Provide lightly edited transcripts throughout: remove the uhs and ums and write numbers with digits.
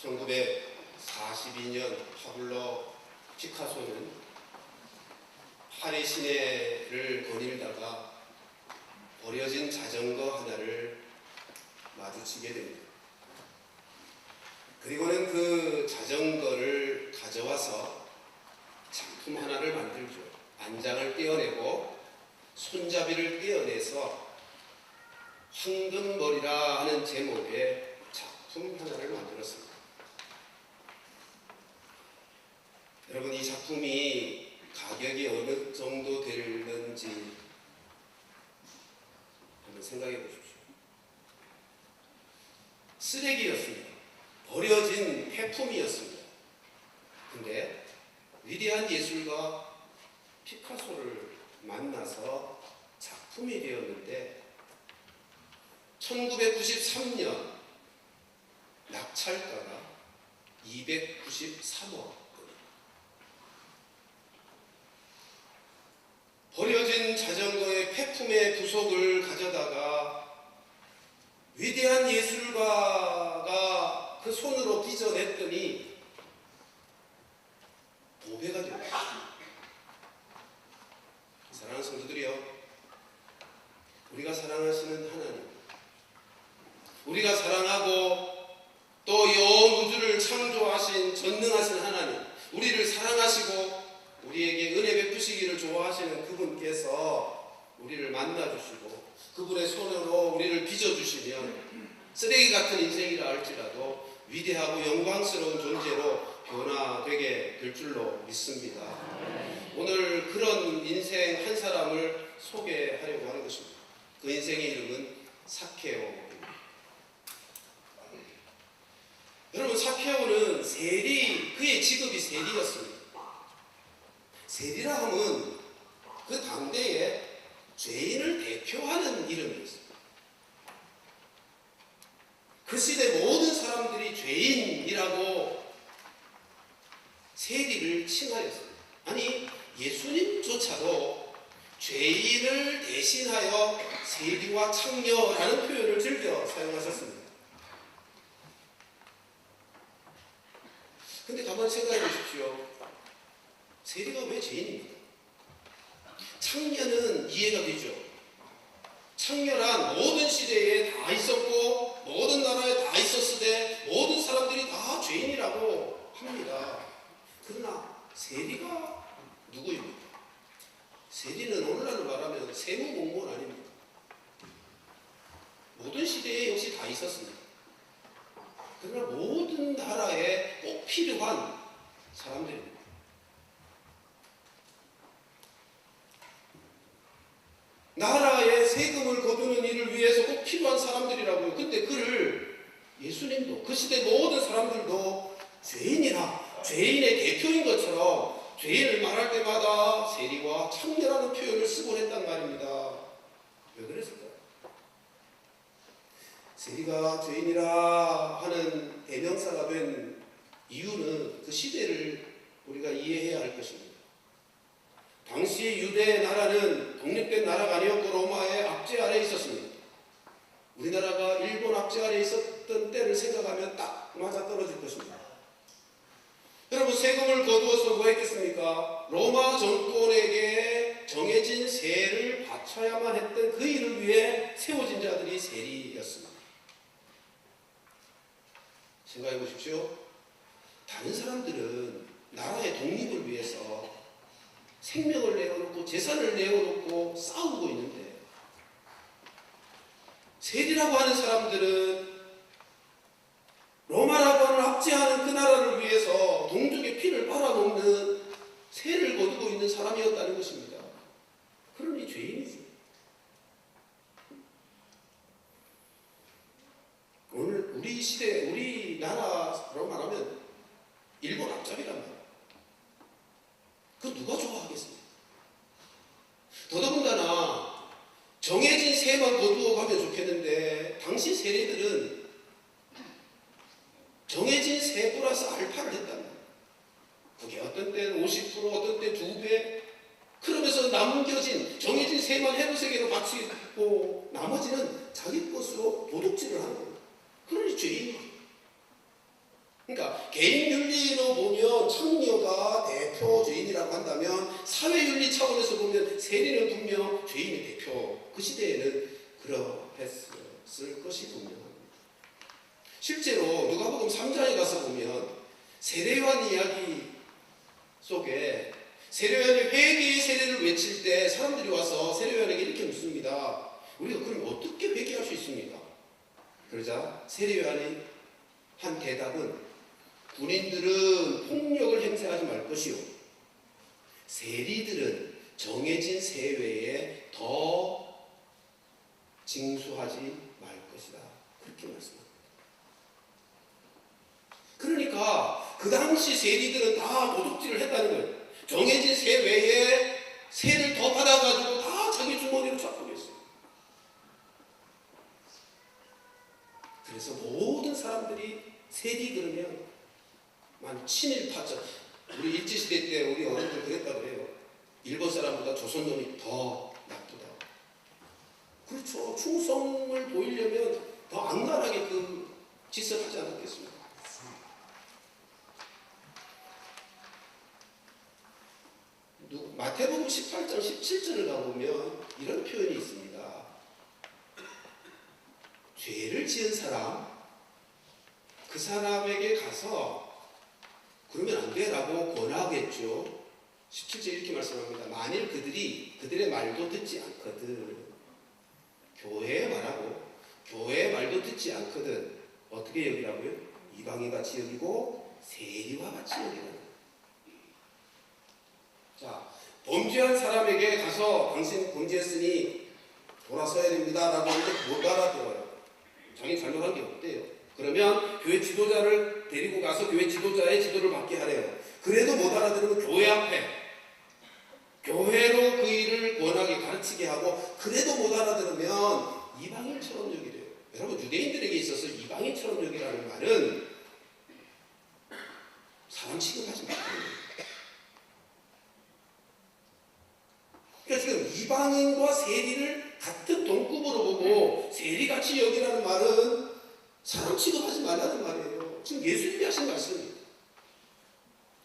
1942년 파블로 피카소는 파리 시내를 거닐다가 버려진 자전거 하나를 마주치게 됩니다. 그리고는 그 자전거를 가져와서 작품 하나를 만들죠. 안장을 떼어내고 손잡이를 떼어내서 황금머리라 하는 제목의 작품 하나를 만들었습니다. 여러분, 이 작품이 가격이 어느 정도 되는지 한번 생각해 보십시오. 쓰레기였습니다. 버려진 폐품이었습니다. 근데 위대한 예술가 피카소를 만나서 작품이 되었는데 1993년 낙찰가가 293억. 버려진 자전거의 폐품의 부속을 가져다가 위대한 예술가가 그 손으로 빚어냈더니 도배가 되었습니다. 사랑하는 성도들이요, 우리가 사랑하시는 하나님, 우리가 사랑하고 또 이 온 우주를 창조하신 전능하신 하나님, 우리를 사랑하시고 우리에게 은혜 베푸시기를 좋아하시는 그분께서 우리를 만나주시고 그분의 손으로 우리를 빚어주시면 쓰레기 같은 인생이라 할지라도 위대하고 영광스러운 존재로 변화되게 될 줄로 믿습니다. 오늘 그런 인생 한 사람을 소개하려고 하는 것입니다. 그 인생의 이름은 사케오입니다. 여러분, 사케오는 그의 직업이 세리였습니다. 세리라 하면 그 당대에 죄인을 대표하는 이름이었습니다. 그 시대 모든 사람들이 죄인이라고 세리를 칭하였습니다. 아니, 예수님조차도 죄인을 대신하여 세리와 창녀라는 표현을 즐겨 사용하셨습니다. 근데 가만히 생각해 보십시오. 세리가 왜 죄인입니까? 창녀는 이해가 되죠. 창녀란 모든 시대에 다 있었고 모든 나라에 다 있었으되 모든 사람들이 다 죄인이라고 합니다. 그러나 세리가 누구입니까? 세리는 오늘날로 말하면 세무공무원 아닙니까? 모든 시대에 역시 다 있었습니다. 그러나 모든 나라에 꼭 필요한 사람들입니다. 나라에 세금을 거두는 일을 위해서 꼭 필요한 사람들이라고요. 근데 그를 예수님도 그 시대 모든 사람들도 죄인이라 죄인의 대표인 것처럼 죄인을 말할 때마다 세리와 창녀라는 표현을 쓰곤 했단 말입니다. 왜 그랬을까요? 세리가 죄인이라 하는 대명사가 된 이유는 그 시대를 우리가 이해해야 할 것입니다. 당시 유대 나라는 독립된 나라가 아니었고 로마의 압제 아래에 있었습니다. 우리나라가 일본 압제 아래에 있었던 때를 생각하면 딱 맞아떨어질 것입니다. 여러분, 세금을 거두어서 뭐 했겠습니까? 로마 정권에게 정해진 세를 바쳐야만 했던 그 일을 위해 세워진 자들이 세리였습니다. 생각해 보십시오. 다른 사람들은 나라의 독립을 위해서 생명을 내어놓고 재산을 내어놓고 싸우고 있는데 세리라고 하는 사람들은 로마라고 하는 압제하는 그 나라를 위해서 동족의 피를 빨아먹는 세를 거두고 있는 사람이었다는 것입니다. 그러니 죄인이지. 오늘 우리 시대, 우리나라로 말하면 일본 앞잡이란 말이에요. 그 누가 좋아하겠습니까? 더더군다나 정해진 세만 거두어 가면 좋겠는데 당시 세리들은 정해진 세 플러스 알파를 했단 말이에요. 그게 어떤 때는 50%, 어떤 때 2배. 그러면서 남겨진 정해진 세만 해로세계로 바치고 나머지는 자기 것으로 도둑질을 하는 거예요. 그러니 죄인이에요. 그러니까 사회윤리 차원에서 보면 세리는 분명 죄인의 대표. 그 시대에는 그러했을 것이 분명합니다. 실제로 누가복음 3장에 가서 보면 세례요한 이야기 속에 세례요한이 회개의 세례를 외칠 때 사람들이 와서 세례요한에게 이렇게 묻습니다. 우리가 그럼 어떻게 회개할 수 있습니까? 그러자 세례요한이 한 대답은 군인들은 폭력을 행사하지 말 것이요 세리들은 정해진 세외에 더 징수하지 말 것이다. 그렇게 말씀합니다. 그러니까 그 당시 세리들은 다 도둑질을 했다는 거예요. 정해진 세외에 세를 더 받아가지고 다 자기 주머니로 잡고 있어요. 그래서 모든 사람들이 세리 그러면 친일파죠. 우리 일제시대 때 우리 어른들 그랬다 그래요. 일본 사람보다 조선 놈이 더 나쁘다. 그렇죠. 충성을 보이려면 더 악랄하게 그 짓을 하지 않았겠습니까? 마태복음 18장 17절을 가보면 이런 표현이 있습니다. 죄를 지은 사람, 그 사람에게 가서 그러면 안 돼라고 권하겠죠. 17절 이렇게 말씀합니다. 만일 그들의 말도 듣지 않거든, 교회의 말하고 교회의 말도 듣지 않거든 어떻게 여기라고요? 이방인같이 여기고 세리와 같이 여기라고. 자, 범죄한 사람에게 가서 당신 범죄했으니 돌아서야 됩니다 라고 하는데 못 알아들어요. 자기 잘못한 게 없대요. 그러면 교회 지도자를 데리고 가서 교회 지도자의 지도를 받게 하래요. 그래도 못 알아들으면 교회 앞에 교회로 그 일을 권하게 가르치게 하고, 그래도 못 알아들으면 이방인처럼 여기래요. 여러분, 유대인들에게 있어서 이방인처럼 여기라는 말은 사람 취급하지 말아요. 그러니까 지금 이방인과 세리를 같은 동급으로 보고 세리같이 여기라는 말은 사람 취급하지 말라는 말이에요. 지금 예수님이 하신 말씀입니다.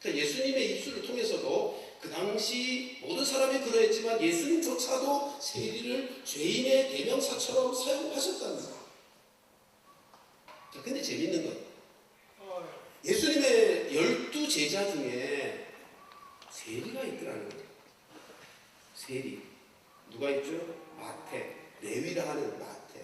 그러니까 예수님의 입술을 통해서도 그 당시 모든 사람이 그러했지만 예수님조차도 세리를 죄인의 대명사처럼 사용하셨답니다. 근데 재밌는 건 예수님의 12 제자 중에 세리가 있더라는 거예요. 세리. 누가 있죠? 마태. 레위라 하는 마태.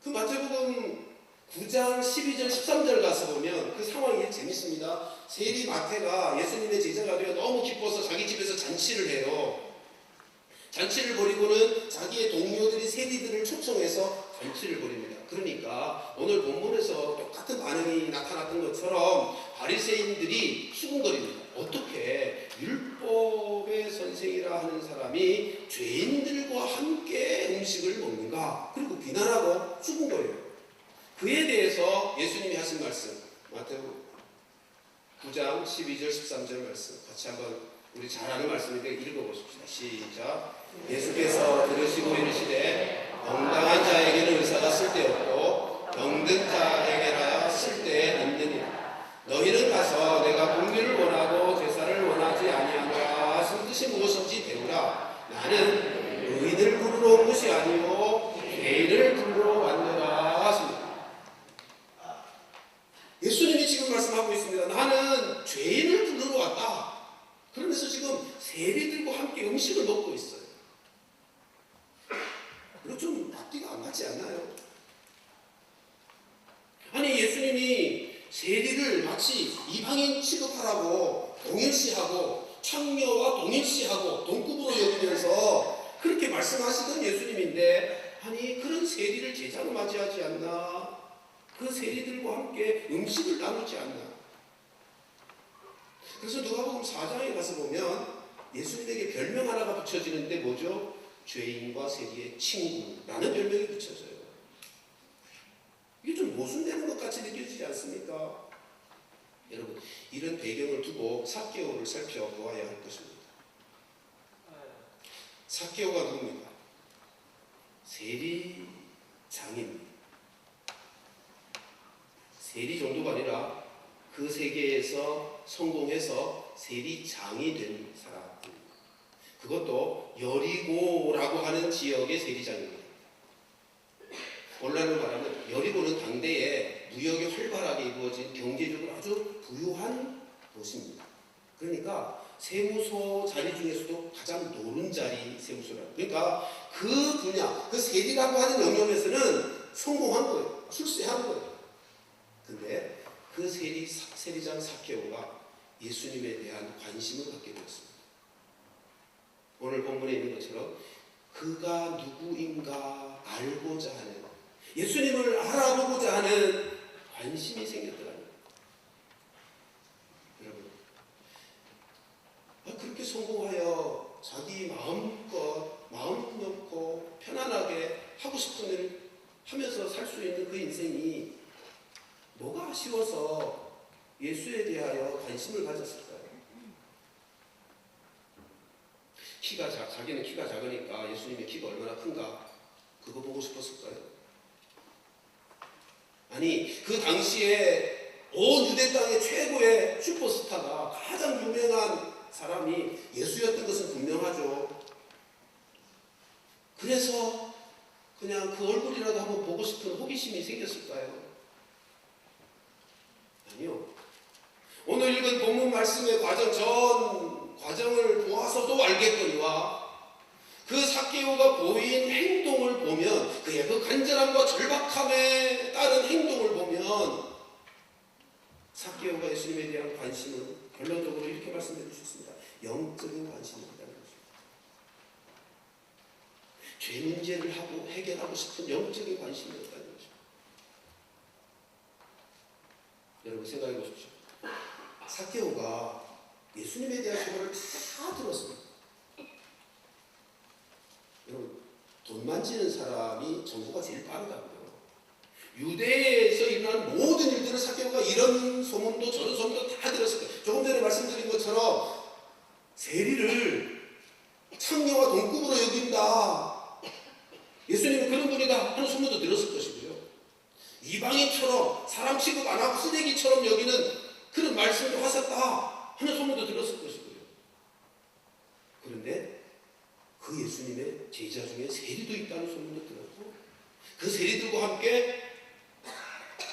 그 마태복음 9장 12절 13절 가서 보면 그 상황이 재밌습니다. 세리 마태가 예수님의 제자가 되어 너무 기뻐서 자기 집에서 잔치를 해요. 잔치를 벌이고는 자기의 동료들이 세리들을 초청해서 잔치를 벌입니다. 그러니까 오늘 본문에서 똑같은 반응이 나타났던 것처럼 바리새인들이 수군거립니다. 어떻게 율법의 선생이라 하는 사람이 죄인들과 함께 음식을 먹는가? 그리고 비난하고 수군거려요. 그에 대해서 예수님이 하신 말씀, 마태복음 9장 12절 13절 말씀 같이 한번 우리 잘 아는 말씀인데 읽어보십시다. 시작. 예수께서 들으시고 이르시되 정당한 자에게는 의사가 쓸데없고 병든 자에게나 쓸데 있느니라. 너희는 가서 내가 공의를 원하고 제사를 원하지 아니하노라 하신 뜻이 무엇인지 배우라. 나는 의인을 부르러 온 것이 아니요 죄인을 부르러 왔노라 하십니다. 예수님이 지금 말씀하고 있습니다. 나는 죄인을 부르러 왔다. 그러면서 지금 세리들과 함께 음식을 먹고 있어요. 이거 좀 앞뒤가 안 맞지 않나요? 아니, 예수님이 세리를 마치 이방인 취급하라고 동일시하고 창녀와 동일시하고 동급으로 여기면서 그렇게 말씀하시던 예수님인데, 아니 그런 세리를 제자로 맞이하지 않나? 그 세리들과 함께 음식을 나누지 않나? 그래서 누가복음 4장에 가서 보면 예수님에게 별명 하나가 붙여지는데 뭐죠? 죄인과 세리의 친구라는 별명이 붙여져요. 이게 좀 모순되는 것 같이 느껴지지 않습니까? 여러분, 이런 배경을 두고 삭개오를 살펴보아야 할 것입니다. 삭개오가 누굽니까? 세리장입니다. 세리 정도가 아니라 그 세계에서 성공해서 세리장이 된 사람. 그것도 여리고라고 하는 지역의 세리장입니다. 오늘날로 말하면 여리고는 당대에 무역이 활발하게 이루어진 경제적으로 아주 부유한 도시입니다. 그러니까 세무소 자리 중에서도 가장 노른자리 세무소라고. 그러니까 그 분야, 그 세리라고 하는 영역에서는 성공한 거예요. 출세한 거예요. 근데 그 세리장 삭개오가 예수님에 대한 관심을 갖게 되었습니다. 오늘 본문에 있는 것처럼 그가 누구인가 알고자 하는, 예수님을 알아보고자 하는 관심이 생겼더라고요. 여러분, 그렇게 성공하여 자기 마음껏 마음 놓고 편안하게 하고 싶은 일을 하면서 살 수 있는 그 인생이 뭐가 아쉬워서 예수에 대하여 관심을 가졌을까요? 자기는 키가 작으니까 예수님의 키가 얼마나 큰가 그거 보고 싶었을까요? 아니, 그 당시에 온 유대 땅의 최고의 슈퍼스타가 가장 유명한 사람이 예수였던 것은 분명하죠. 그래서 그냥 그 얼굴이라도 한번 보고 싶은 호기심이 생겼을까요? 아니요. 오늘 읽은 본문 말씀의 과정을 보아서도 알겠거니와 그 삭개오가 보인 행동을 보면, 그의 그 간절함과 절박함에 따른 행동을 보면 삭개오가 예수님에 대한 관심은 결론적으로 이렇게 말씀해 주셨습니다. 영적인 관심이었다는 것입니다. 죄 문제를 해결하고 싶은 영적인 관심이었다는 것입니다. 여러분 생각해 보십시오. 삭개오가 예수님에 대한 소문을 다 들었습니다. 여러분, 돈 만지는 사람이 정보가 제일 빠르다고요. 유대에서 일어난 모든 일들을 삭개오가 이런 소문도 저런 소문도 다 들었을 거예요. 조금 전에 말씀드린 것처럼 세리를 창녀와 동급으로 여긴다, 예수님은 그런 분이다 하는 소문도 들었을 것이고요. 이방인처럼 사람 취급 안 하고 쓰레기처럼 여기는 그런 말씀도 하셨다 하는 소문도 들었을 것이고요. 그런데 그 예수님의 제자 중에 세리도 있다는 소문도 들었고, 그 세리들과 함께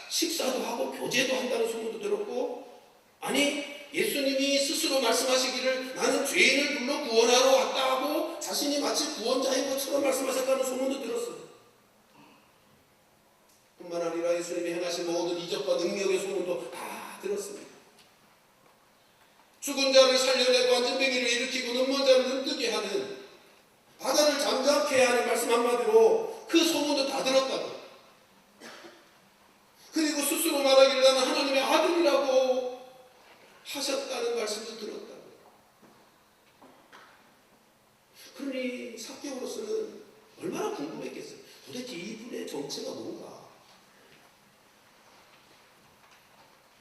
식사도 하고 교제도 한다는 소문도 들었고, 아니 예수님이 스스로 말씀하시기를 나는 죄인을 불러 구원하러 왔다 하고 자신이 마치 구원자인 것처럼 말씀하셨다는 소문도 들었어요. 뿐만 아니라 예수님이 행하신 모든 이적과 능력의 소문도 다 들었습니다. 죽은 자를 살려내고 앉은뱅이를 일으키고 눈먼 자를 눈뜨게 하는, 바다를 잠잠케 하는 말씀 한마디로 그 소문도 다 들었다고. 그리고 스스로 말하기를 나는 하나님의 아들이라고 하셨다는 말씀도 들었다고. 그러니 삭개오로서는 얼마나 궁금했겠어요. 도대체 이분의 정체가 뭔가.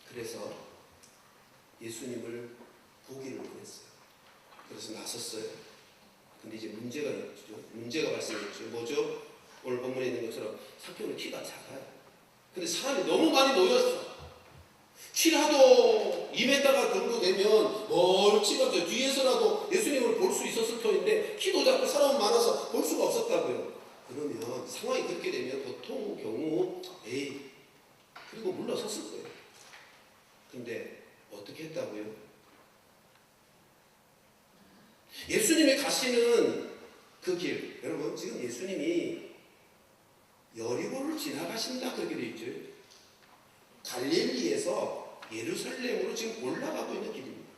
그래서 예수님을 보기를 원했어요. 그래서 나섰어요. 근데 이제 문제가 있죠. 문제가 발생했죠. 뭐죠? 오늘 본문에 있는 것처럼 삭개오는 키가 작아요. 근데 사람이 너무 많이 모였어. 키라도 2m 정도 되면 멀찍하죠. 뒤에서라도 예수님을 볼 수 있었을 터인데 키도 작고 사람 많아서 볼 수가 없었다고요. 그러면 상황이 그렇게 되면 보통 경우 그리고 물러섰을 거예요. 근데 어떻게 했다고요? 예수님이 가시는 그 길, 여러분 지금 예수님이 여리고를 지나가신다 그렇게 되어 있죠. 갈릴리에서 예루살렘으로 지금 올라가고 있는 길입니다.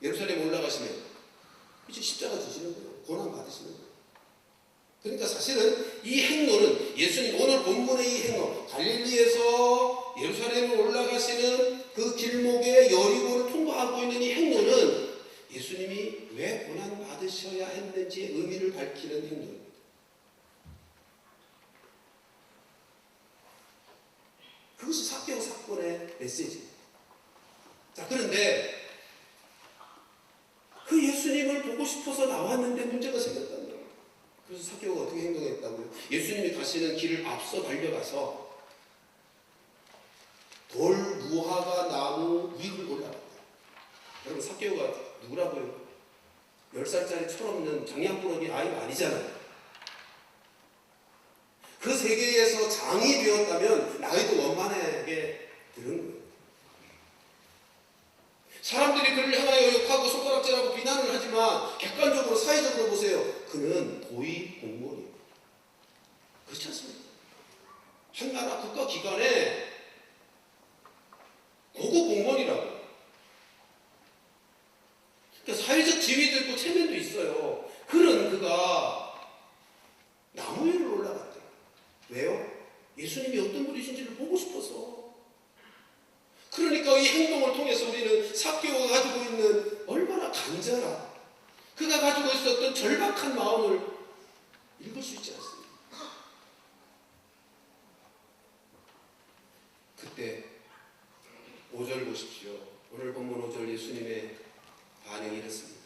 예루살렘 올라가시면 이제 십자가 지시는 거예요. 고난 받으시는 거예요. 그러니까 사실은 이 행로는 예수님 오늘 본문의 이 행로, 갈릴리에서 예루살렘으로 올라가시는 그 길목에 여리고를 통과하고 있는 이 행로는 예수님이 왜 고난 받으셔야 했는지의 의미를 밝히는 행로입니다. 그것이 삭개오 사건의 메시지입니다. 자, 그런데 그 예수님을 보고 싶어서 나왔는데 문제가 생겼다는 거예요. 그래서 삭개오가 어떻게 행동했다고요? 예수님이 가시는 길을 앞서 달려가서 돌 삭개오가 누구라고요? 10살짜리 철없는 장난꾸러기 아이가 아니잖아요. 그 세계에서 장이 되었다면 나이도 원만하게 들은 거예요. 사람들이 그를 향하여 욕하고 손가락질하고 비난을 하지만 객관적으로 사회적으로 보세요. 그는 고위 공무원이에요. 그렇지 않습니까? 한 나라 국가기관에 고급 공무원이라고. 그러니까 사회적 지위도 있고 체면도 있어요. 그런 그가 나무 위로 올라갔대요. 왜요? 예수님이 어떤 분이신지를 보고 싶어서. 그러니까 이 행동을 통해서 우리는 삭개오가 가지고 있는 얼마나 간절한, 그가 가지고 있었던 절박한 마음을 읽을 수 있지 않습니까? 그때 5절 보십시오. 오늘 본문 5절 예수님의 반응이 이렇습니다.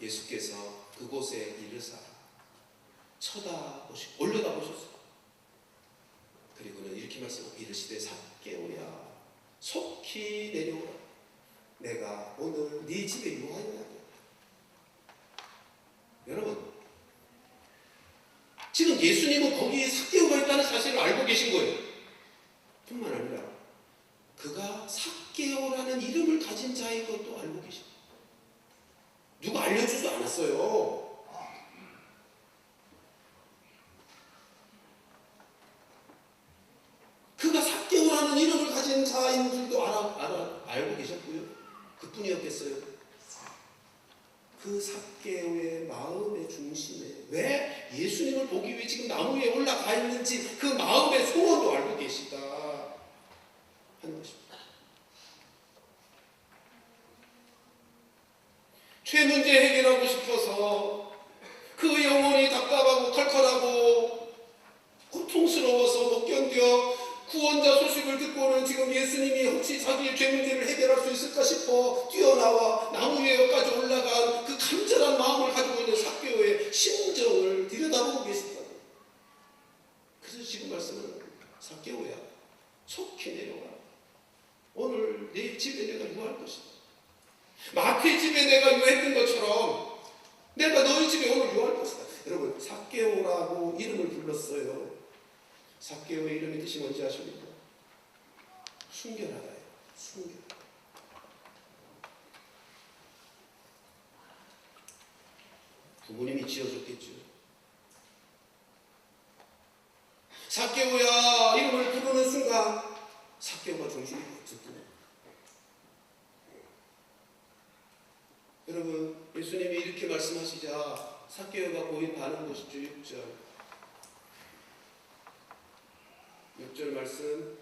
예수께서 그곳에 이르사 쳐다보시고 올려다보셨어요. 그리고는 이렇게 말씀하고 이르시되 삭개오야 속히 내려오라. 내가 오늘 네 집에 유하여야 돼. 여러분, 지금 예수님은 거기 삭개오가 있다는 사실을 알고 계신 거예요. 뿐만 아니라 그가 삭개오라는 이름을 가진 자인 것도 알고 계신 거예요. 누가 알려주지도 않았어요. 그가 삭개오라는 이름을 가진 자인 줄도 알고 계셨고요. 그뿐이었겠어요. 그 삭개오의 마음의 중심에 왜 예수님을 보기 위해 지금 나무 위에 올라가 있는지 그 마음의 소원도 알고 계시다 하는 것입니다. 죄 문제 해결하고 싶어서 그 영혼이 답답하고 컬컬하고 고통스러워서 못 견뎌 구원자 소식을 듣고는 지금 예수님이 혹시 자기의 죄 문제를 해결할 수 있을까 싶어 뛰어나와 나무 위에까지 올라간 그 간절한 마음을 가지고 있는 삭개오의 심정을 들여다보고 계신다. 그래서 지금 말씀은 삭개오야 속히 내려와. 오늘 내 집에 내가 유할 것이다. 마태의 집에 내가 유했던 것처럼 내가 너희 집에 오늘 유할 것이다. 여러분, 삭개오라고 이름을 불렀어요. 삭개오의 이름의 뜻이 뭔지 아십니까? 순결하다예요. 순결. 부모님이 지어줬겠죠. 삭개오야 이름을 부르는 순간 삭개오가 정신이 없었거든요. 여러분, 예수님이 이렇게 말씀하시자 삭개오가 보인 반응 보십시오. 6절 말씀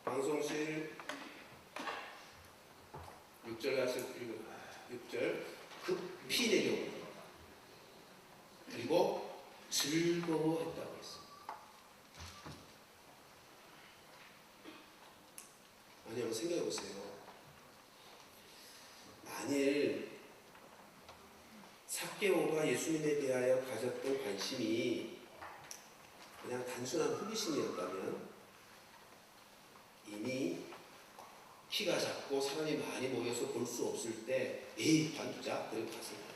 방송실 6절 같이 그리고 6절 급히 내려오고 그리고 즐거워했다고 했습니다. 아니, 한번 생각해 보세요. 만일 삭개오가 예수님에 대하여 가졌던 관심이 그냥 단순한 호기심이었다면 이미 키가 작고 사람이 많이 모여서 볼 수 없을 때 에이 관두자 그리고 갔을 거예요.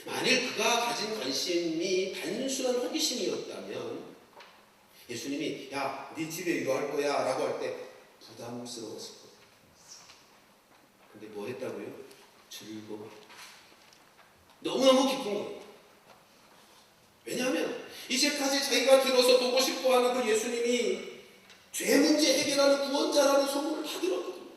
만일 그가 가진 관심이 단순한 호기심이었다면 예수님이 야, 네 집에 유할 거야 라고 할 때 부담스러웠을 거예요. 근데 뭐 했다고요? 즐거워. 너무너무 기쁜 거예요. 왜냐하면 이제까지 자기가 들어서 보고 싶어하는 그 예수님이 죄 문제 해결하는 구원자라는 소문을 다 들었거든요.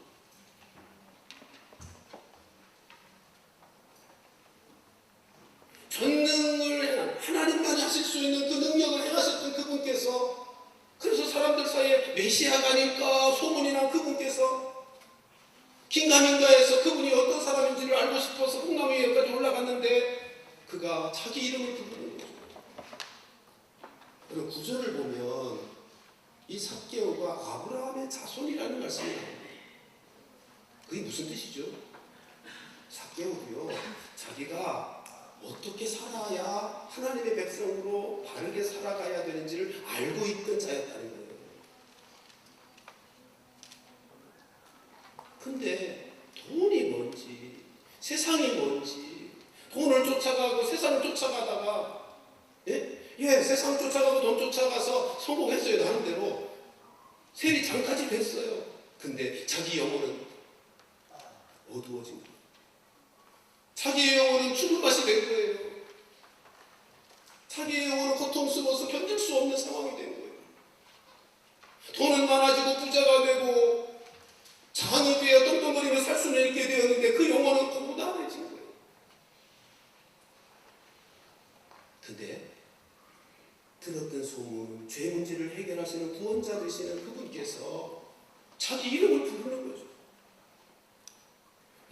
전능을 행한 하나님만이 하실 수 있는 그 능력을 행하셨던 그분께서, 그래서 사람들 사이에 메시아가 아닐까 소문이 난 그분께서 긴가민가에서 그분이 어떤 사람인지를 알고 싶어서 풍나무 위에까지 올라갔는데 그가 자기 이름을 부르는 거죠. 그리고 구절을 보면 이 삭개오가 아브라함의 자손이라는 말씀이 나옵니다. 그게 무슨 뜻이죠? 삭개오도요, 자기가 어떻게 살아야 하나님의 백성으로 바르게 살아가야 되는지를 알고 있던 자였다는 거예요. 근데 돈이 뭔지, 세상이 뭔지, 돈을 쫓아가고 세상을 쫓아가다가, 세상 쫓아가고 돈 쫓아가서 성공했어요. 나름대로 세리 장까지 됐어요. 근데 자기 영혼은 어두워진 거예요. 자기의 영혼은 죽을 맛이 된 거예요. 자기의 영혼은 고통스러워서 견딜 수 없는 상황이 된 거예요. 돈은 많아지고 부자가 되고 장이 되어 떵떵거리며 살 수는 있게 되었는데 그 영혼은 고단해진 거예요. 근데 들었던 소문, 죄 문제를 해결하시는 구원자 되시는 그분께서 자기 이름을 부르는 거죠.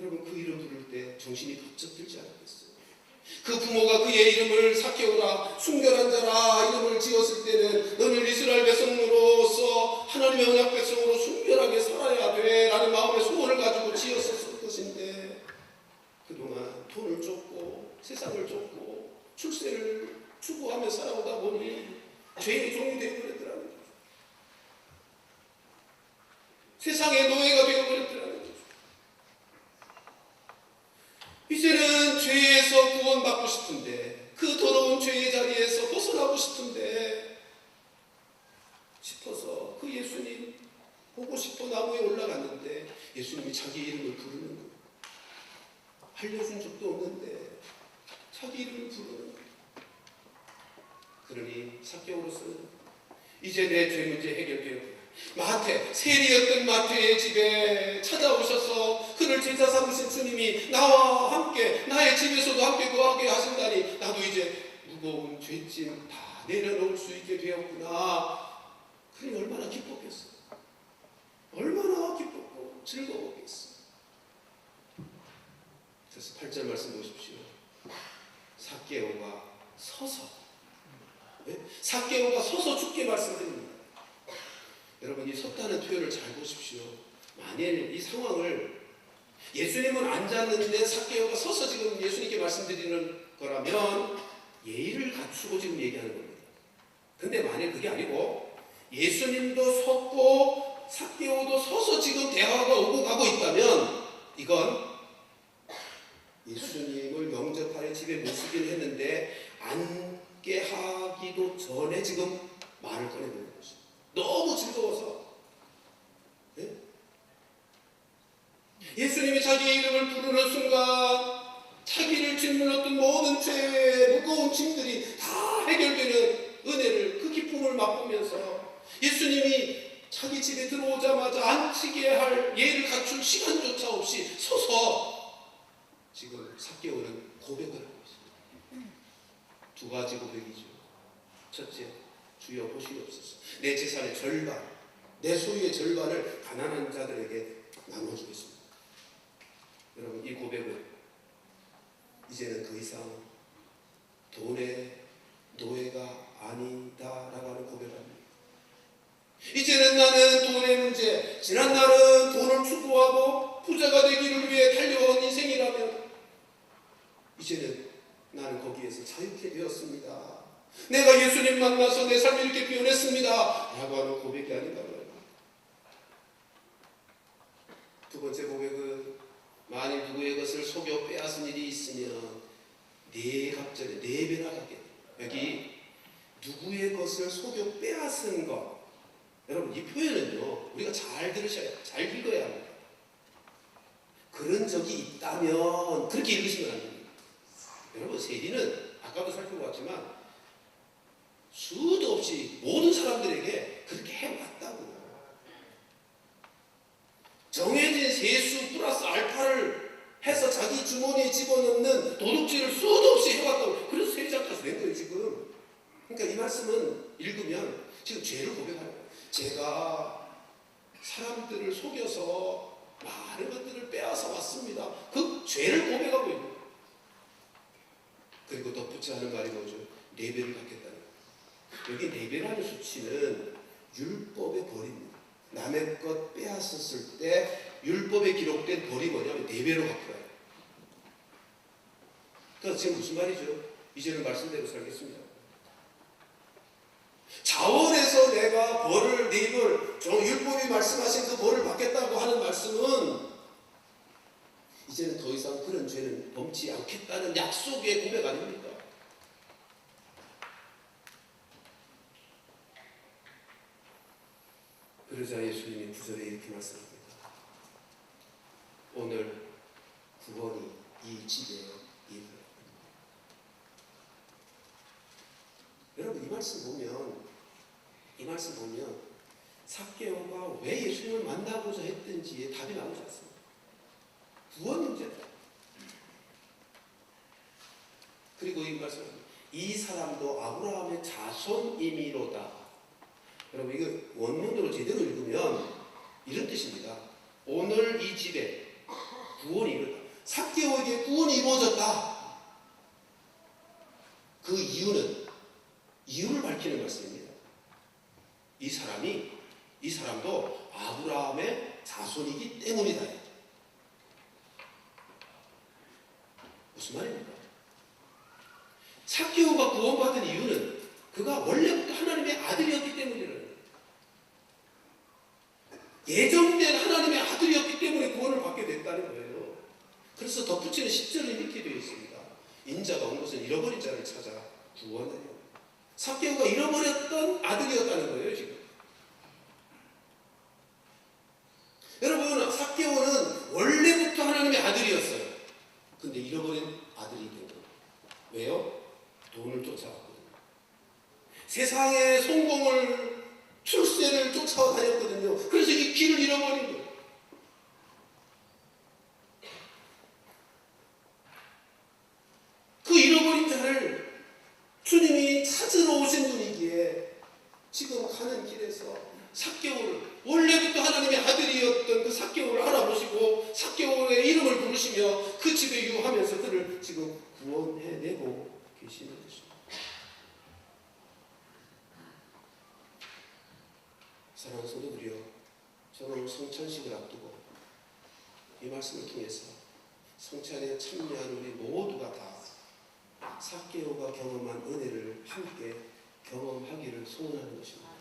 여러분, 그 이름 부를 때 정신이 번쩍 들지 않았겠어요? 그 부모가 그의 이름을 삭개오라, 순결한 자라 이름을 지었을 때는 너는 이스라엘 백성으로서 하나님의 언약 백성으로 순결하게 살아야 돼 라는 마음의 소원을 가지고 지었을 것인데, 그동안 돈을 쫓고 세상을 쫓고 출세를 추구하며 살아오다 보니 죄의 종이 되어버렸더라는 거죠. 세상의 노예가 되어버렸더라는 거죠. 이제는 죄에서 구원받고 싶은데, 그 더러운 죄의 자리에서 벗어나고 싶은데 싶어서 그 예수님 보고 싶어 나무에 올라갔는데 예수님이 자기 이름을 부르는 거예요. 알려준 적도 없는데 자기 이름을 부르는 거예요. 그러니 삭개오로서는 이제 내 죄 문제 해결되었구나. 마태, 세리였던 마태의 집에 찾아오셔서 그를 제자 삼으신 주님이 나와 함께 나의 집에서도 함께 거하게 하신다니 나도 이제 무거운 죄짐 다 내려놓을 수 있게 되었구나. 그러니 얼마나 기뻤겠어. 얼마나 기뻤고 즐거웠겠어. 그래서 8절 말씀 보십시오. 삭개오가 서서, 삭개오가 서서 주께 말씀드립니다. 여러분, 이 섰다는 표현을 잘 보십시오. 만일 이 상황을 예수님은 앉았는데 삭개오가 서서 지금 예수님께 말씀드리는 거라면 예의를 갖추고 지금 얘기하는 겁니다. 근데 만일 그게 아니고 예수님도 섰고 삭개오도 서서 지금 대화가 오고 가고 있다면 이건 예수님을 영접하여 집에 모시기를 했는데 앉게 하기도 전에 지금 말을 꺼내는 것이죠. 너무 즐거워서. 예수님이 자기의 이름을 부르는 순간 자기를 짓눌렀던 모든 죄의 무거운 짐들이 다 해결되는 은혜를, 그 기쁨을 맛보면서 예수님이 자기 집에 들어오자마자 앉히게 할 예를 갖출 시간조차 없이 서서 지금 삭개오는 고백을 하고 있습니다. 두 가지 고백이죠. 첫째, 주여 보시옵소서. 내 재산의 절반, 내 소유의 절반을 가난한 자들에게 나눠주겠습니다. 여러분, 이 고백은 이제는 더 이상 돈의 노예가 아니다라고 하는 고백합니다. 이제는 나는 돈의 문제, 지난날은 돈을 추구하고 부자가 되기를 위해 달려온 인생이라면 이제는 나는 거기에서 자유케 되었습니다. 내가 예수님 만나서 내 삶이 이렇게 변했습니다 라고 하는 고백이 아닌가 말입니다. 두 번째 고백은 만일 누구의 것을 속여 빼앗은 일이 있으면 네 갑절에 네 배나 갚겠다. 여기 누구의 것을 속여 빼앗은 것, 여러분 이 표현은요 우리가 잘 들으셔야 해요. 잘 읽어야 합니다. 그런 적이 있다면 그렇게 읽으시면 안 됩니다. 여러분, 세리는 아까도 살펴봤지만 수도 없이 모든 사람들에게 그렇게 해왔다고. 정해진 세수 플러스 알파를 해서 자기 주머니에 집어넣는 도둑질을 수도 없이 해왔다고. 그래서 세리장까지 낸 거예요 지금. 그러니까 이 말씀은 읽으면 지금 죄를 고백하는 거예요. 제가 사람들을 속여서 많은 것들을 빼앗아 왔습니다. 그 죄를 고백하고 있는 거예요. 그리고 덧붙여 하는 말이 뭐죠? 네 배를 갚겠다는 거예요. 여기 네 배라는 수치는 율법의 벌입니다. 남의 것 빼앗았을 때 율법에 기록된 벌이 뭐냐면 네 배로 갚아요. 그러니까 지금 무슨 말이죠? 이제는 말씀대로 살겠습니다. 자원해서 내가 벌을 네 배, 율법이 말씀하신 그 벌을 받겠다고 하는 말씀은 이제는 더 이상 그런 죄는 범치 않겠다는 약속의 고백 아닙니까? 그러자 예수님이 9절에 이렇게 말씀합니다. 오늘 구원이 이 집에 있다. 여러분 이 말씀 보면 삭개오가 왜 예수님을 만나고자 했든지에 답이 나오지 않습니다. 구원 문제다. 그리고 이 말씀, 이 사람도 아브라함의 자손이미로다. 여러분 이거 원문으로 제대로 읽으면 이런 뜻입니다. 오늘 이 집에 구원이 이루어졌다. 삭개오에게 구원이 이루어졌다. 그 이유를 밝히는 말씀입니다. 이 사람도 아브라함의 자손이기 때문이다. 무슨 말입니까? 삭개오가 구원받은 이유는 그가 원래부터 하나님의 아들이었기 때문이라는 거예요. 예정된 하나님의 아들이었기 때문에 구원을 받게 됐다는 거예요. 그래서 덧붙이는 10절에 이렇게 되어 있습니다. 인자가 온 것은 잃어버린 자를 찾아 구원하려. 삭개오가 잃어버렸던 아들이었다는 거예요, 지금. 여러분, 삭개오는 원래부터 하나님의 아들이었어요. 근데 잃어버린 아들이 된 거예요. 왜요? 돈을 쫓아왔거든요. 세상의 성공을, 출세를 쫓아다녔거든요. 그래서 이 길을 잃어버린 거예요. 그 잃어버린 자를 주님이 찾으러 오신 분이기에 지금 가는 길에서 삭개오를, 원래부터 하나님의 아들이었던 그 삭개오를 알아보시고 삭개오의 이름을 부르시며 그 집에 유하면서 그를 지금 구원해내고 계시는 것입니다. 사랑하는 성도들이여, 저는 오늘 성찬식을 앞두고 이 말씀을 통해서 성찬에 참여한 우리 모두가 다 삭개오가 경험한 은혜를 함께 경험하기를 소원하는 것입니다.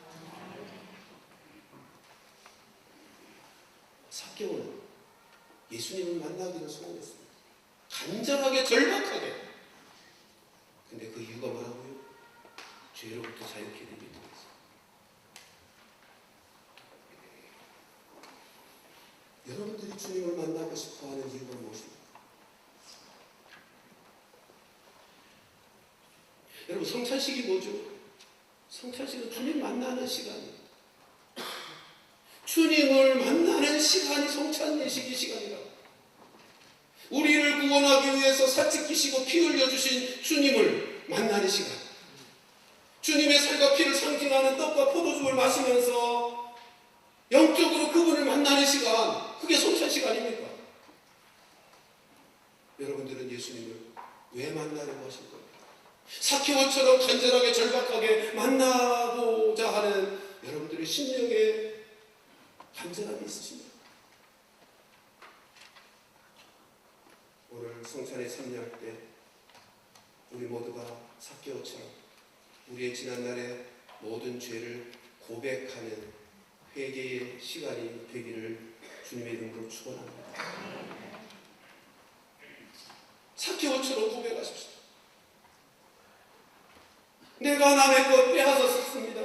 삭개오는 예수님을 만나기를 소원했습니다. 간절하게, 절박하게. 근데 그 이유가 뭐라고요? 죄로부터 자유케 되기 위해서. 여러분들이 주님을 만나고 싶어하는 이유가 무엇입니까? 여러분, 성찬식이 뭐죠? 성찬식은 주님 만나는 시간이에요. 주님을 만나는 시간이 성찬 예식의 시간이다. 우리를 구원하기 위해서 살찌키시고 피 흘려주신 주님을 만나는 시간. 주님의 살과 피를 상징하는 떡과 포도주를 마시면서 영적으로 그분을 만나는 시간. 그게 성찬 시간입니까? 여러분들은 예수님을 왜 만나려고 하실 겁니까? 삭개오처럼 간절하게 절박하게 만나고자 하는 여러분들의 심령에 간절함이 있으십니까? 오늘 성찬에 참여할 때 우리 모두가 삭개오처럼 우리의 지난날의 모든 죄를 고백하는 회개의 시간이 되기를 주님의 이름으로 축원합니다. 삭개오처럼 고백하십시오. 내가 남의 것 빼앗았습니다.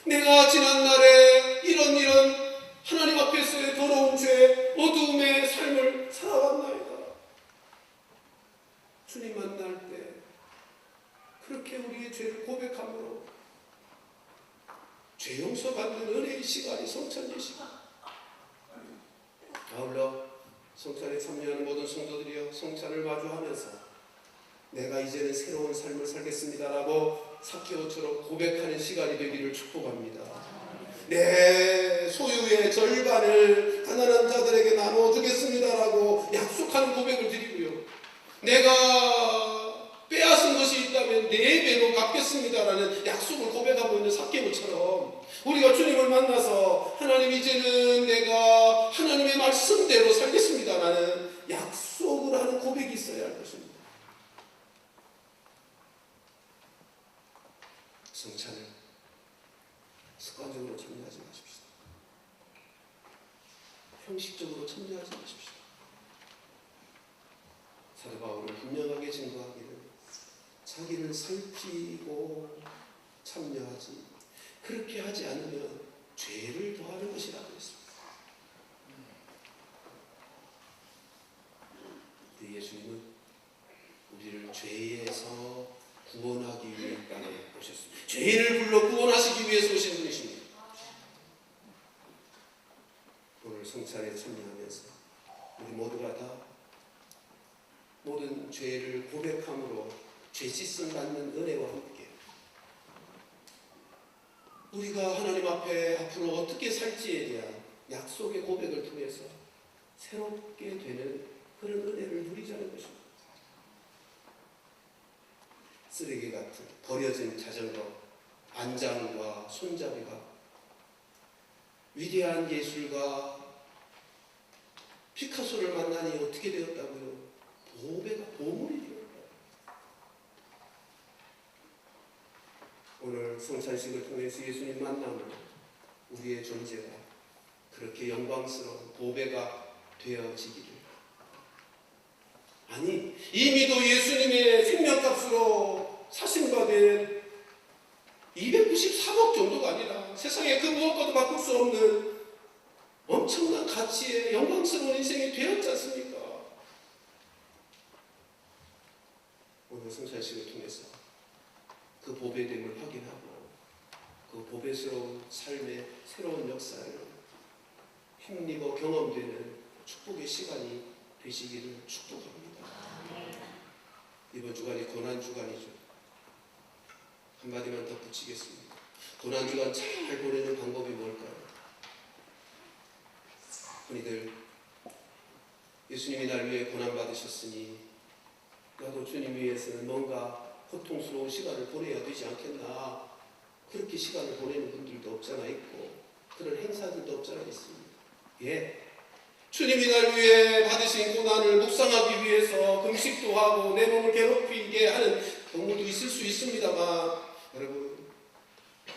내가 지난날에 이런 하나님 앞에서의 더러운 죄, 어두움의 삶을 살아왔나이다. 주님 만날 때 그렇게 우리의 죄를 고백함으로 죄 용서받는 은혜의 시간이 성찬의 시간. 아울러 성찬에 참여하는 모든 성도들이여, 성찬을 마주하면서 내가 이제는 새로운 삶을 살겠습니다라고 삭개오처럼 고백하는 시간이 되기를 축복합니다. 내 소유의 절반을 가난한 자들에게 나눠주겠습니다라고 약속하는 고백을 드리고요. 내가 빼앗은 것이 있다면 4배로 갚겠습니다라는 약속을 고백하고 있는 삭개오처럼 우리가 주님을 만나서 하나님, 이제는 내가 하나님의 말씀대로 살겠습니다라는 약속을 하는 고백이 있어야 할 것입니다. 성찬을 습관적으로 참여하지 마십시오. 형식적으로 참여하지 마십시오. 자기를 살피고 참여하지, 그렇게 하지 않으면 죄를 더하는 것이라고 했습니다. 우리 예수님은 우리를 죄에서 구원하기 위해 이 땅에 오셨습니다. 죄인을 불러 구원하시기 위해서 오신 분이십니다. 오늘 성찬에 참여하면서 우리 모두가 다 모든 죄를 고백함으로 죄 씻음 받는 은혜와 함께 우리가 하나님 앞에 앞으로 어떻게 살지에 대한 약속의 고백을 통해서 새롭게 되는 그런 은혜를 누리자는 것입니다. 쓰레기 같은 버려진 자전거, 안장과 손잡이가 위대한 예술가 피카소를 만나니 어떻게 되었다고요? 보배가 보물이 되었다. 오늘 성찬식을 통해서 예수님 만남으로 우리의 존재가 그렇게 영광스러운 보배가 되어지기를. 아니, 이미도 예수님의 생명값으로 사신 된 293억 정도가 아니라 세상에 그 무엇과도 바꿀 수 없는 엄청난 가치의 영광스러운 인생이 되었지 않습니까? 오늘 성찬식을 통해서 그 보배됨을 확인하고 그 보배스러운 삶의 새로운 역사를 힘입어 경험되는 축복의 시간이 되시기를 축복합니다. 이번 주간이 고난주간이죠. 한마디만 덧붙이겠습니다. 고난주간 잘 보내는 방법이 뭘까요? 흔히들 예수님이 날 위해 고난받으셨으니 나도 주님 위해서는 뭔가 고통스러운 시간을 보내야 되지 않겠나, 그렇게 시간을 보내는 분들도 없잖아 있고 그런 행사들도 없잖아 있습니다. 예, 주님이 날 위해 받으신 고난을 묵상하기 위해서 금식도 하고 내 몸을 괴롭히게 하는 경우도 있을 수 있습니다만, 여러분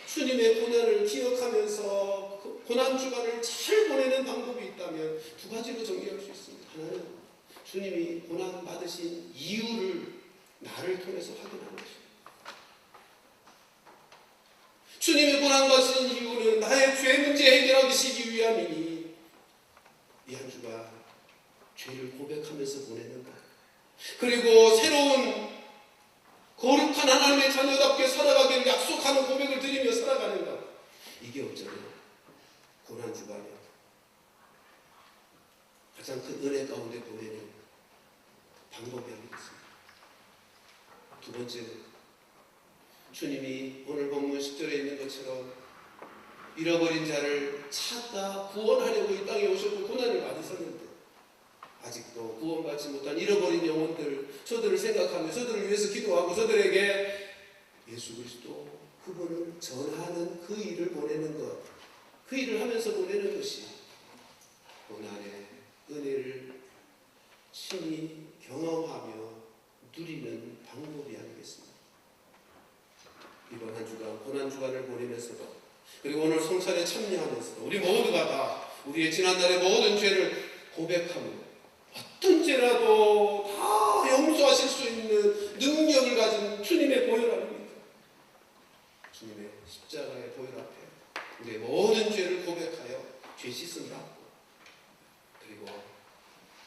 주님의 고난을 기억하면서 그 고난주간을 잘 보내는 방법이 있다면 두 가지로 정리할 수 있습니다. 하나는 주님이 고난 받으신 이유를 나를 통해서 확인하는 것입니다. 주님이 고난 받으신 이유는 나의 죄 문제 해결하시기 위함이니 이 한 주간 죄를 고백하면서 보내는 것, 그리고 새로운 거룩한 하나님의 자녀답게 살아가기를 약속하는 고백을 드리며 살아가는 것, 이게 어쩌면 고난주간에 가장 큰 은혜 가운데 보내는 방법이 아니겠습니까? 두 번째는 주님이 오늘 본문 10절에 있는 것처럼 잃어버린 자를 찾아 구원하려고 이 땅에 오셨고 고난을 받으셨는데 아직도 구원받지 못한 잃어버린 영혼들, 저들을 생각하며 저들을 위해서 기도하고 저들에게 예수 그리스도 그분을 전하는 그 일을 보내는 것, 그 일을 하면서 보내는 것이 고난의 은혜를 친히 경험하며 누리는 방법이 아니겠습니까? 이번 한 주간 고난주간을 보내면서도, 그리고 오늘 성찬에 참여하면서도 우리 모두가 다 우리의 지난날의 모든 죄를 고백하며 어떤 죄라도 다 용서하실 수 있는 능력을 가진 주님의 보혈 아닙니까? 주님의 십자가의 보혈 앞에 우리의 모든 죄를 고백하여 죄 씻음 받고, 그리고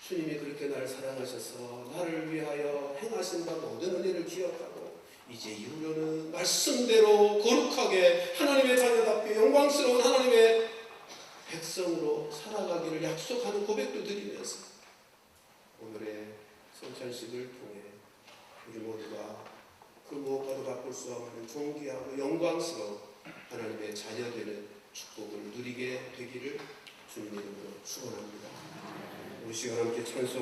주님이 그렇게 나를 사랑하셔서 나를 위하여 행하신 바 모든 은혜를 기억하고 이제 이후로는 말씀대로 거룩하게 하나님의 자녀답게 영광스러운 하나님의 백성으로 살아가기를 약속하는 고백도 드리면서 오늘의 성찬식을 통해 우리 모두가 그 무엇과도 바꿀 수 없는 존귀하고 영광스러운 하나님의 자녀되는 축복을 누리게 되기를 주님 이름으로 축원합니다. 우리 시간 함께 찬송합니다.